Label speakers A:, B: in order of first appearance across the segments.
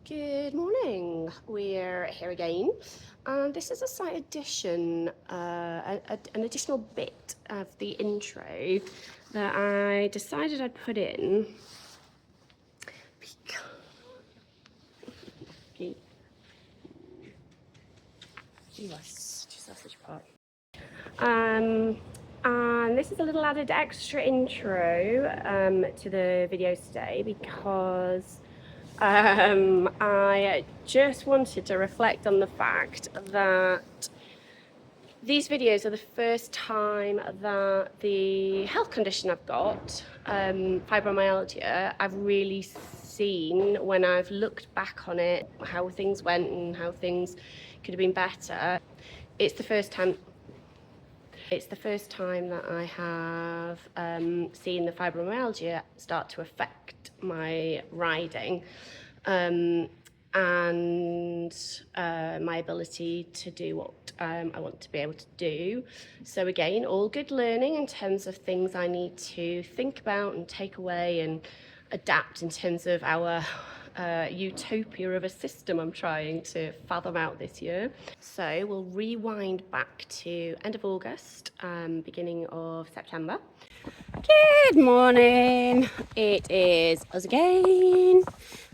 A: Good morning, we're here again, and this is a slight addition, an additional bit of the intro that I decided I'd put in and this is a little added extra intro to the videos today because I just wanted to reflect on the fact that these videos are the first time that the health condition I've got, fibromyalgia, I've really seen when I've looked back on it, how things went and how things could have been better. It's the first time that I have seen the fibromyalgia start to affect my riding and my ability to do what I want to be able to do. So again, all good learning in terms of things I need to think about and take away and adapt in terms of our utopia of a system I'm trying to fathom out this year. So we'll rewind back to end of August, beginning of September. Good morning, it is us again,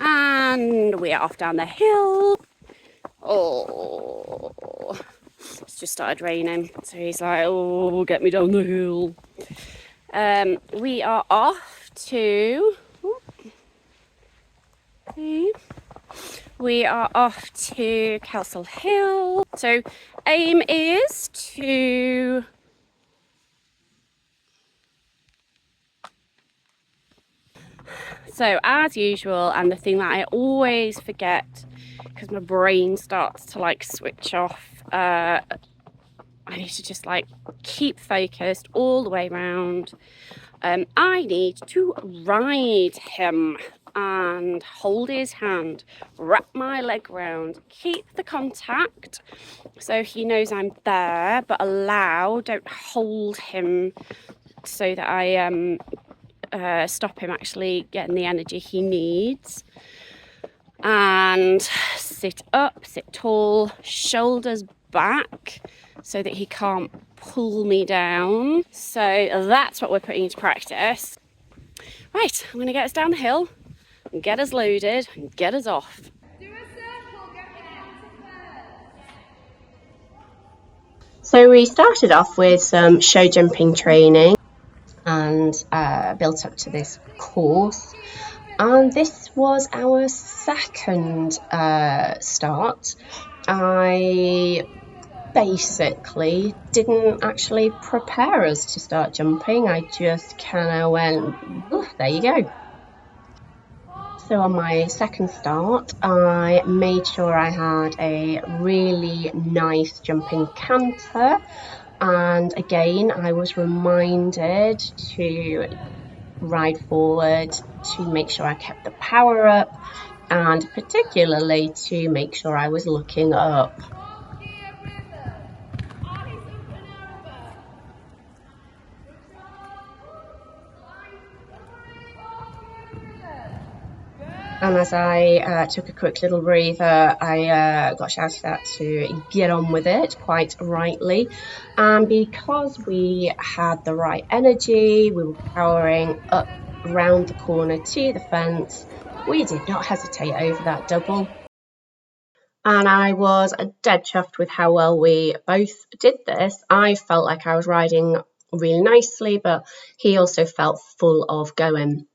A: and we are off down the hill. Oh, it's just started raining, so he's like, oh, get me down the hill. We are off to Kelsall Hill. So aim is to so as usual, and the thing that I always forget because my brain starts to like switch off, I need to just like keep focused all the way around. I need to ride him and hold his hand, wrap my leg round, keep the contact so he knows I'm there, but don't hold him so that I stop him actually getting the energy he needs. And sit up, sit tall, shoulders back so that he can't pull me down. So that's what we're putting into practice. Right, I'm going to get us down the hill and get us loaded and get us off.
B: Do a circle, get me first.
A: So we started off with some show jumping training and built up to this course. And this was our second start. I basically didn't actually prepare us to start jumping. I just kind of went, oh, there you go. So on my second start, I made sure I had a really nice jumping canter. And again, I was reminded to ride forward, to make sure I kept the power up, and particularly to make sure I was looking up. And as I took a quick little breather, I got shouted at to get on with it, quite rightly. And because we had the right energy, we were powering up round the corner to the fence, we did not hesitate over that double. And I was dead chuffed with how well we both did this. I felt like I was riding really nicely, but he also felt full of going.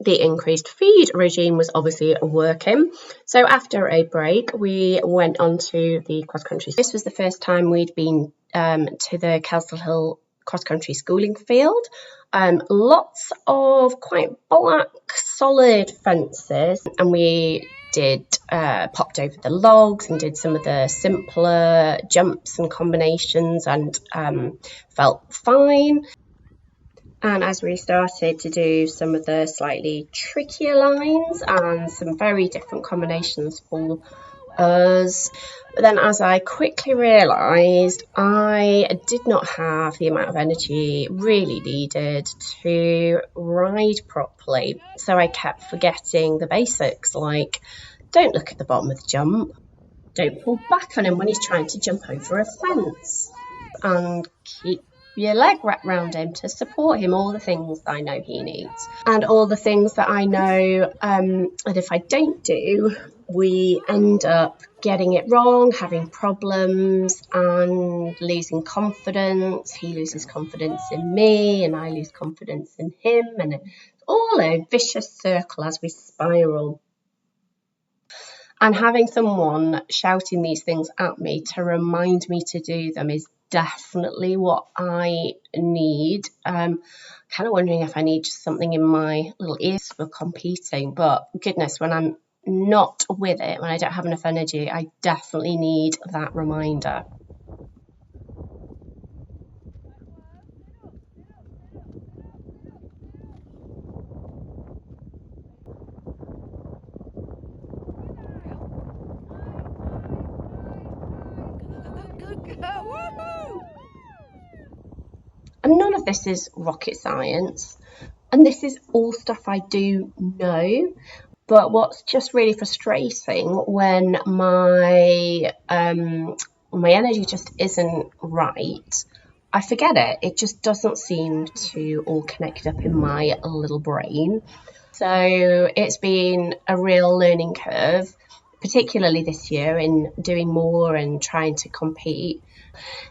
A: The increased feed regime was obviously working. So after a break, we went on to the cross country. This was the first time we'd been to the Kelsall Hill cross country schooling field. Lots of quite black, solid fences, and we popped over the logs and did some of the simpler jumps and combinations and felt fine. And as we started to do some of the slightly trickier lines and some very different combinations for us, but then as I quickly realised, I did not have the amount of energy really needed to ride properly. So I kept forgetting the basics like Don't look at the bottom of the jump. Don't pull back on him when he's trying to jump over a fence. And keep your leg wrapped around him to support him, all the things that I know he needs. And all the things that I know that if I don't do, we end up getting it wrong, having problems and losing confidence. He loses confidence in me and I lose confidence in him. And it's all a vicious circle as we spiral. And having someone shouting these things at me to remind me to do them is definitely what I need. Kind of wondering if I need just something in my little ears for competing. But goodness, when I'm not with it, when I don't have enough energy, I definitely need that reminder.
B: Good girl. Woohoo!
A: And none of this is rocket science. And this is all stuff I do know. But what's just really frustrating when my energy just isn't right, I forget it. It just doesn't seem to all connect up in my little brain. So it's been a real learning curve, particularly this year in doing more and trying to compete.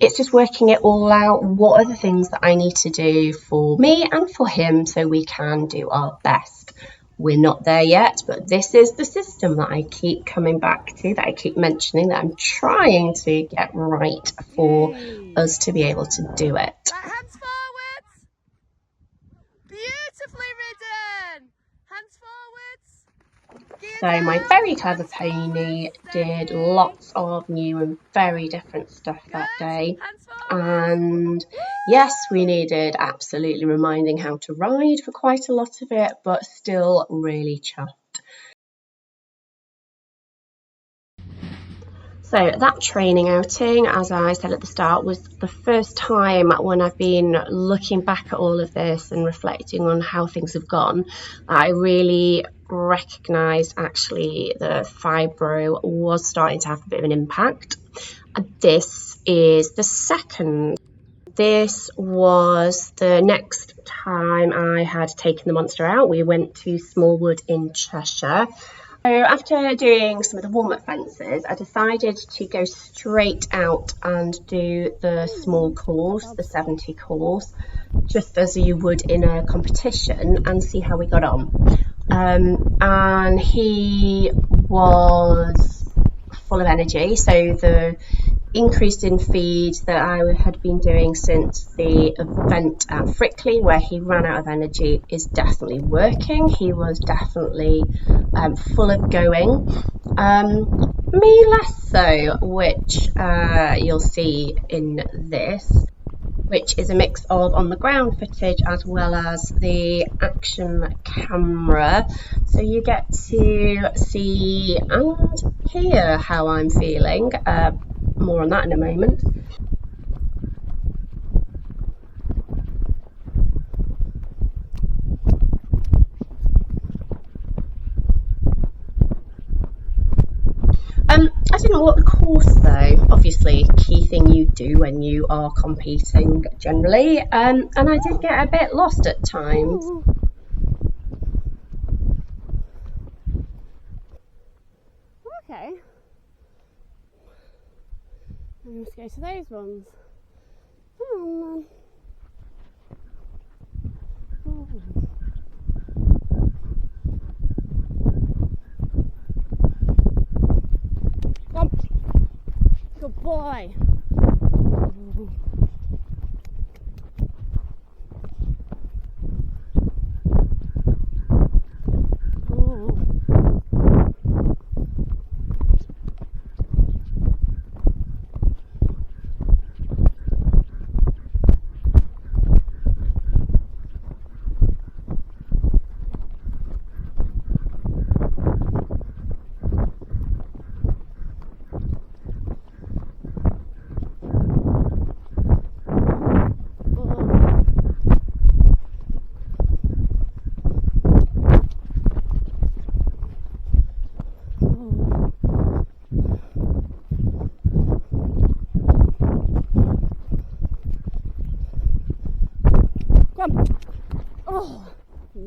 A: It's just working it all out. What are the things that I need to do for me and for him so we can do our best? We're not there yet, but this is the system that I keep coming back to, that I keep mentioning, that I'm trying to get right for us to be able to do it.
B: Right, hands forwards. Beautifully ridden. Hands forwards.
A: So my very clever pony did lots of new and very different stuff that day. And yes, we needed absolutely reminding how to ride for quite a lot of it, but still really chuffed. So that training outing, as I said at the start, was the first time when I've been looking back at all of this and reflecting on how things have gone, I really recognised actually the fybro was starting to have a bit of an impact. This is the second. This was the next time I had taken the monster out. We went to Smallwood in Cheshire. So after doing some of the warm-up fences, I decided to go straight out and do the small course, the 70 course, just as you would in a competition, and see how we got on. And he was full of energy, so the increase in feed that I had been doing since the event at Frickley, where he ran out of energy, is definitely working. He was definitely full of going. Me less so, which you'll see in this, which is a mix of on the ground footage as well as the action camera. So you get to see and hear how I'm feeling. More on that in a moment. I don't know what the course though, obviously key thing you do when you are competing generally, and I did get a bit lost at times.
C: Okay. Let's go to those ones. Oh, good boy.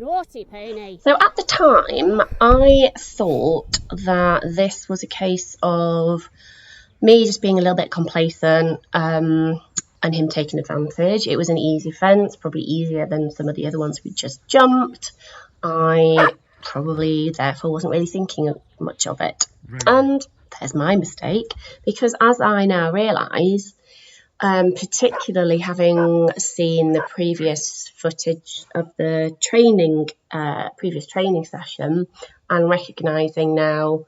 C: naughty pony.
A: So at the time, I thought that this was a case of me just being a little bit complacent and him taking advantage. It was an easy fence, probably easier than some of the other ones we just jumped. I probably therefore wasn't really thinking much of it. And there's my mistake, because as I now realise, particularly having seen the previous footage of the previous training session, and recognising now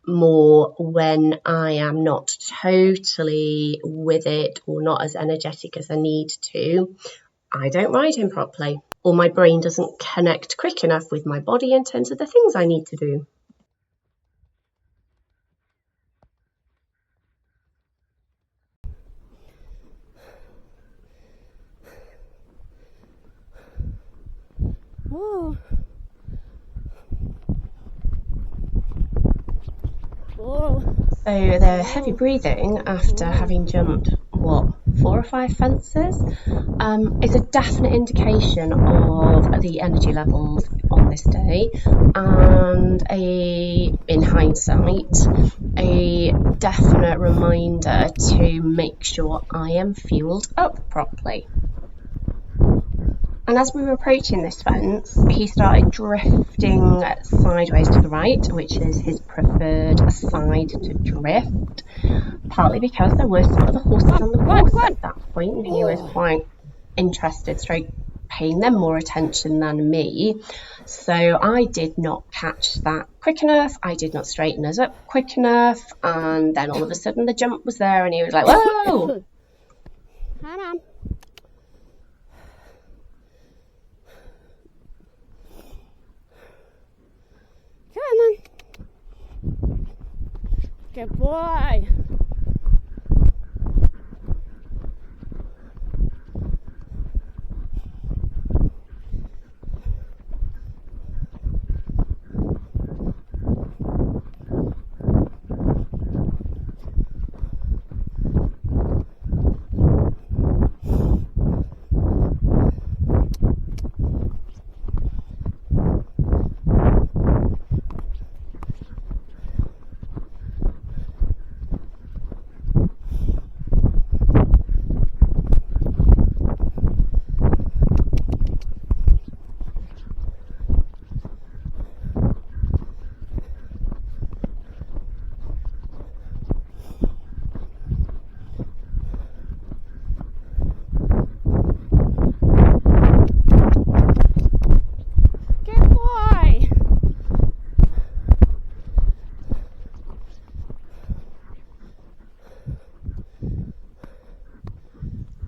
A: more when I am not totally with it or not as energetic as I need to, I don't ride him properly, or my brain doesn't connect quick enough with my body in terms of the things I need to do.
C: Oh. Oh.
A: So the heavy breathing after having jumped, 4 or 5 fences, is a definite indication of the energy levels on this day, and in hindsight, a definite reminder to make sure I am fueled up properly. And as we were approaching this fence, he started drifting sideways to the right, which is his preferred side to drift, partly because there were some other horses on the course at that point, and he was quite interested, paying them more attention than me. So I did not catch that quick enough, I did not straighten us up quick enough, and then all of a sudden the jump was there and he was like, whoa!
C: Hi, Mum. Come on, then. Good boy.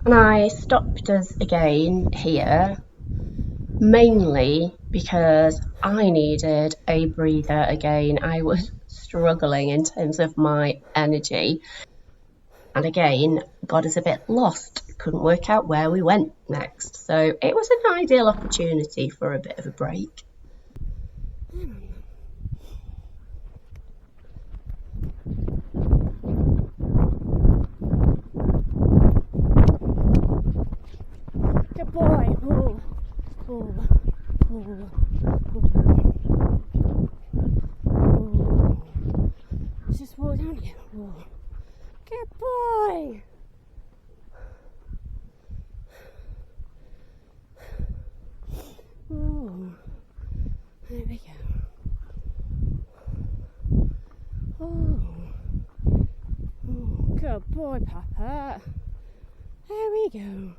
A: And I stopped us again here, mainly because I needed a breather again. I was struggling in terms of my energy. And again, got us a bit lost. Couldn't work out where we went next. So it was an ideal opportunity for a bit of a break.
C: Good boy. Ooh. Ooh. Ooh. Ooh. Just walk down again. Ooh. Good boy. Ooh. There we go. Ooh. Ooh. Good boy, Papa. There we go.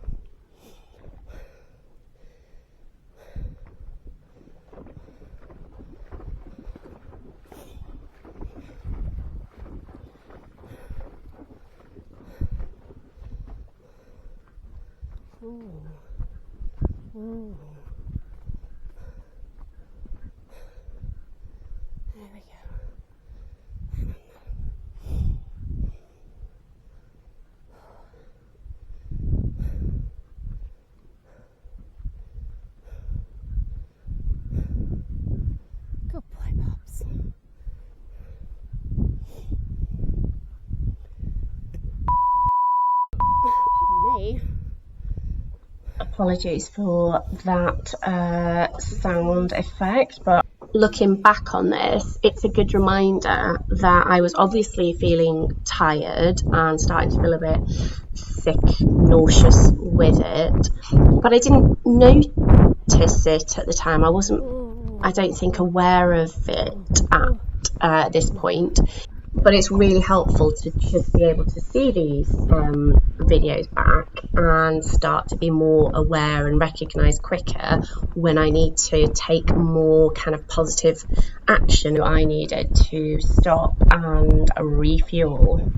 C: Ooh. Ooh. There we go. Good boy, Pops. Pardon me.
A: Apologies for that sound effect, but looking back on this, it's a good reminder that I was obviously feeling tired and starting to feel a bit sick, nauseous with it, but I didn't notice it at the time. I wasn't, I don't think, aware of it at this point. But it's really helpful to just be able to see these videos back and start to be more aware and recognise quicker when I need to take more kind of positive action. I needed to stop and refuel.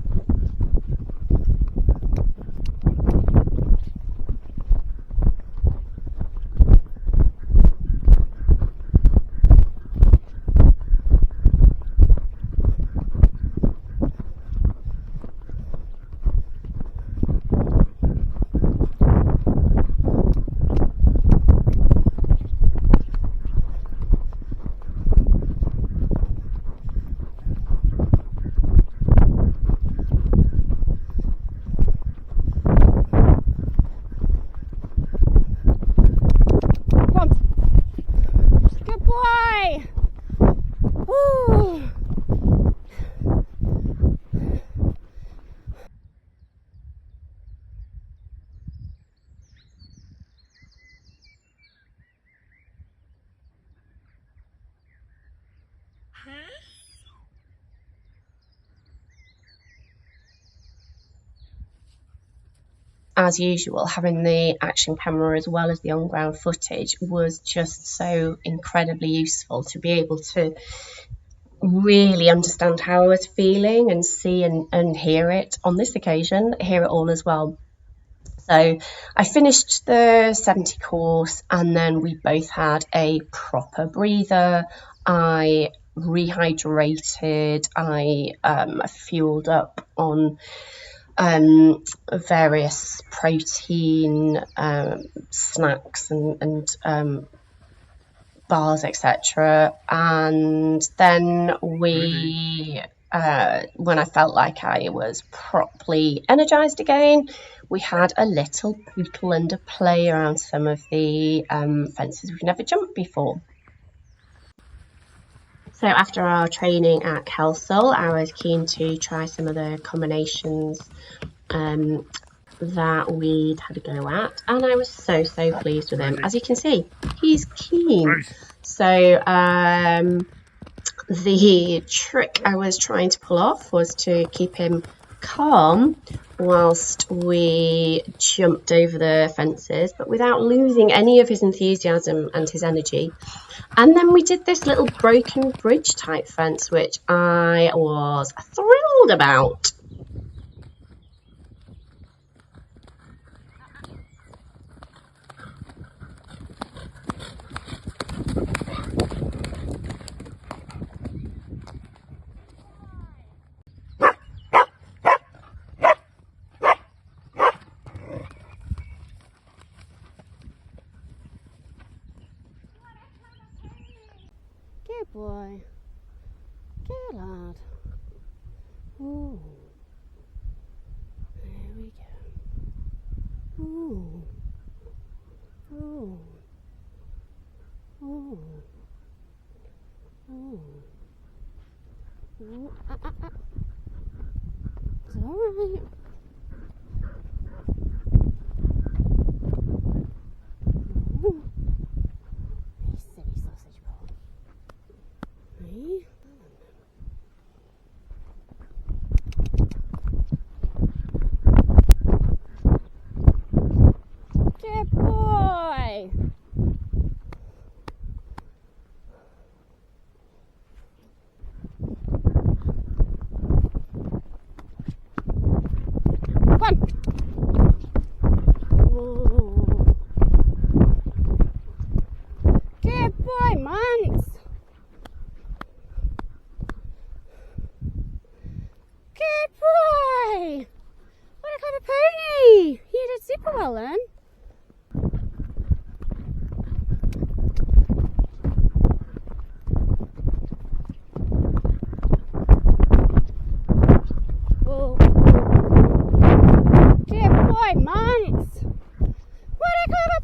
A: As usual, having the action camera as well as the on-ground footage was just so incredibly useful to be able to really understand how I was feeling and see and hear it. On this occasion, hear it all as well. So I finished the 70 course and then we both had a proper breather. I rehydrated, I fueled up on various protein snacks and bars, etc. And then we when I felt like I was properly energized again, we had a little poodle and a play around some of the fences we've never jumped before. So after our training at Kelsall, I was keen to try some of the combinations that we'd had a go at, and I was so pleased with him. As you can see, he's keen. So the trick I was trying to pull off was to keep him calm whilst we jumped over the fences, but without losing any of his enthusiasm and his energy. And then we did this little broken bridge type fence, which I was thrilled about.
C: Good boy. Good lad. Ooh. There we go. Ooh. Ooh. Ooh. Ooh. Ooh. It's alright. Ooh. You silly sausage ball. Hey. Good boy. Well then. Oh. Good boy, Mance. What a clever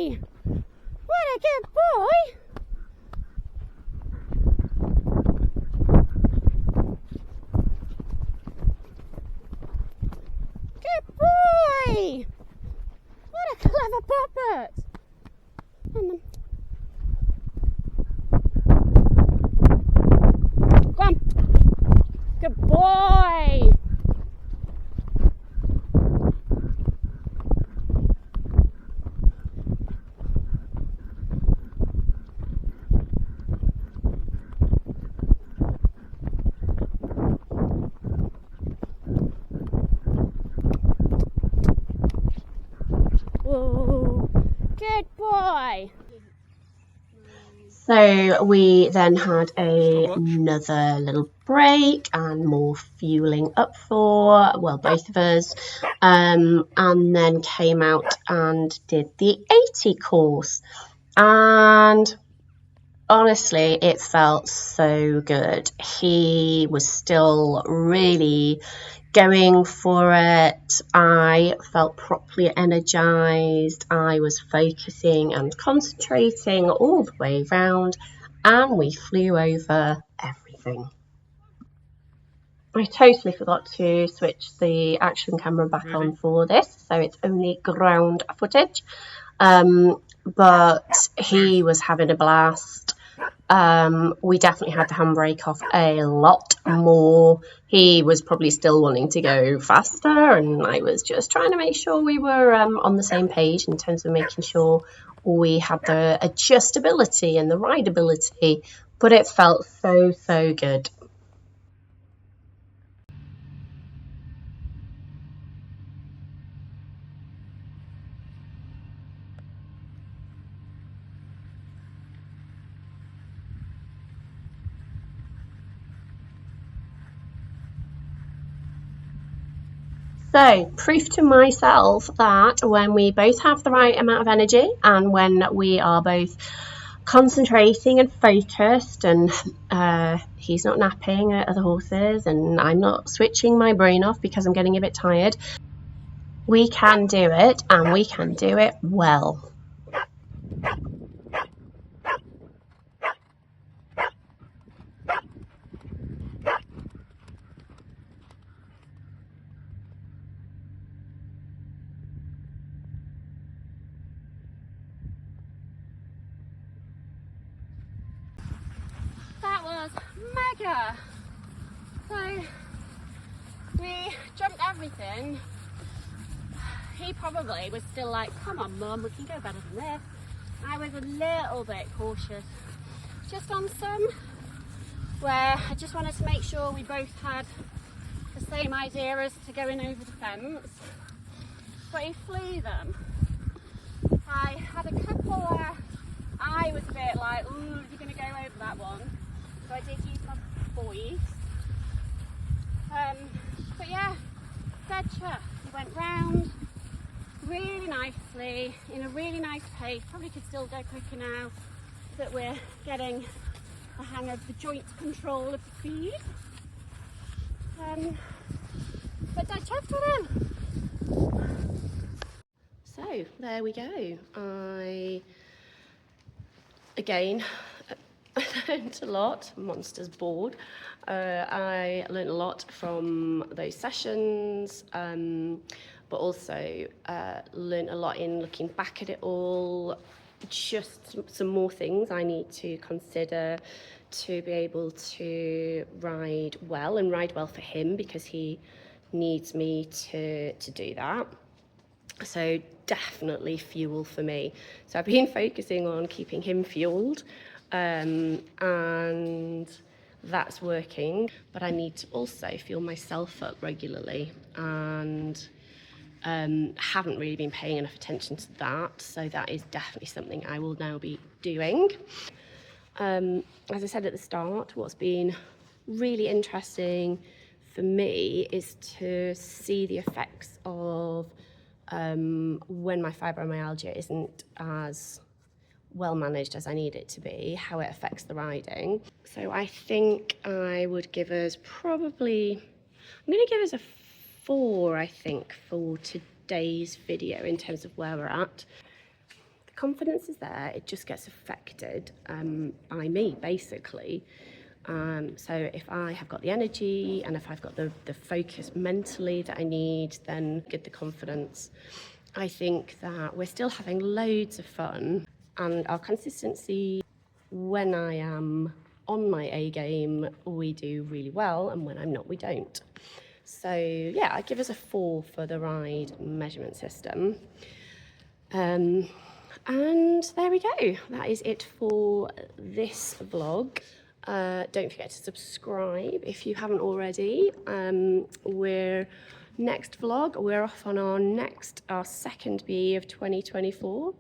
C: boy! What a good boy! Good boy! What a clever puppet! Go on. Good boy! Whoa. Good boy!
A: So we then had another little break and more fueling up for, well, both of us, and then came out and did the 80 course. And honestly, it felt so good. He was still really going for it. I felt properly energized. I was focusing and concentrating all the way round, and we flew over everything. I totally forgot to switch the action camera back on for this, so it's only ground footage. But he was having a blast. We definitely had the handbrake off a lot more. He was probably still wanting to go faster, and I was just trying to make sure we were on the same page in terms of making sure we had the adjustability and the rideability, but it felt so, so good. So, proof to myself that when we both have the right amount of energy and when we are both concentrating and focused, and he's not napping at other horses and I'm not switching my brain off because I'm getting a bit tired, we can do it, and we can do it well.
C: That was mega! So, we jumped everything. He probably was still like, come on mum, we can go better than this. I was a little bit cautious, just on some where I just wanted to make sure we both had the same idea as to going over the fence, but he flew them. I had a couple where I was a bit like, ooh, you're going to go over that one, so I did use my voice. But yeah, dead chuff. He went round really nicely, in a really nice pace. Probably could still go quicker now that we're getting the hang of the joint control of the speed. But dead chuffed with him.
A: So there we go. Again, I learned a lot. Monster's bored. I learned a lot from those sessions, but also learned a lot in looking back at it all. Just some more things I need to consider to be able to ride well, and ride well for him, because he needs me to do that. So definitely fuel for me. So I've been focusing on keeping him fueled, and that's working, but I need to also fuel myself up regularly, and haven't really been paying enough attention to that, so that is definitely something I will now be doing. As I said at the start, what's been really interesting for me is to see the effects of when my fibromyalgia isn't as well managed as I need it to be, how it affects the riding. So I think I would give us I'm going to give us a 4, I think, for today's video in terms of where we're at. The confidence is there, it just gets affected by me, basically. So if I have got the energy and if I've got the focus mentally that I need, then get the confidence. I think that we're still having loads of fun, and our consistency, when I am on my A game, we do really well, and when I'm not, we don't. So yeah, I give us a 4 for the ride measurement system. And there we go. That is it for this vlog. Don't forget to subscribe if you haven't already. Next vlog, we're off on our second BE of 2024.